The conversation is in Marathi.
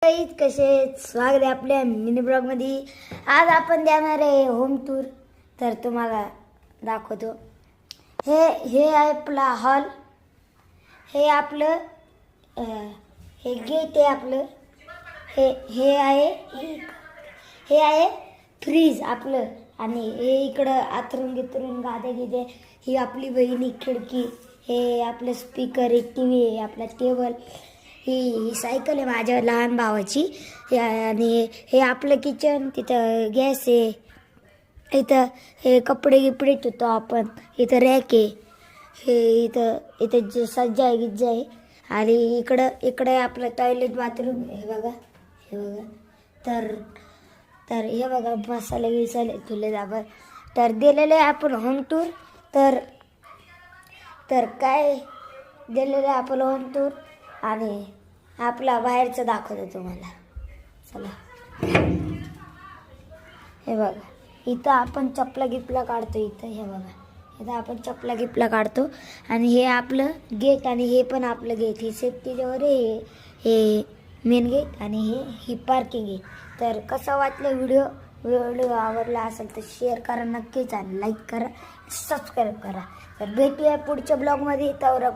कसे स्वागत आहे आपल्या मिनी ब्लॉग मध्ये। आज आपण देणार आहे होम टूर। तर तुम्हाला दाखवतो। हे आहे आपला हॉल। हे आपलं हे गेट आहे आपलं। हे आहे फ्रीज आपलं। आणि हे इकडं आतरून गितरून गाद्या गिद्या। ही आपली बहिणी खिडकी। हे आपलं स्पीकर, एक टीव्ही आहे, आपला टेबल। ही सायकल आहे माझ्या लहान भावाची। आणि हे आपलं किचन। तिथं गॅस आहे। इथं हे कपडे गिपडे ठेवतो आपण। इथं रॅक आहे। हे इथं जे सज्जा आहे गिज्जा आहे। आणि इकडे आपलं टॉयलेट बाथरूम। हे बघा तर हे बघा मसाले गिसाले तुले दाबर। तर दिलेले आपण होम टूर। तर काय दिलेलं आपण होम टूर। आणि आपला बाहेरचं दाखवतो तुम्हाला। चला, हे बघा इथं आपण चपला गिपला काढतो। इथं हे बघा, इथं आपण चपला गिपला काढतो। आणि हे आपलं गेट। आणि हे पण आपलं गेट। ही सेफ्टी डोअर आहे। हे मेन गेट। आणि ही पार्किंग आहे। तर कसं वाटलं व्हिडिओ आवडला असेल तर शेअर करा नक्कीच। आणि लाईक करा, सबस्क्राईब करा। तर भेटूया पुढच्या ब्लॉगमध्ये। तर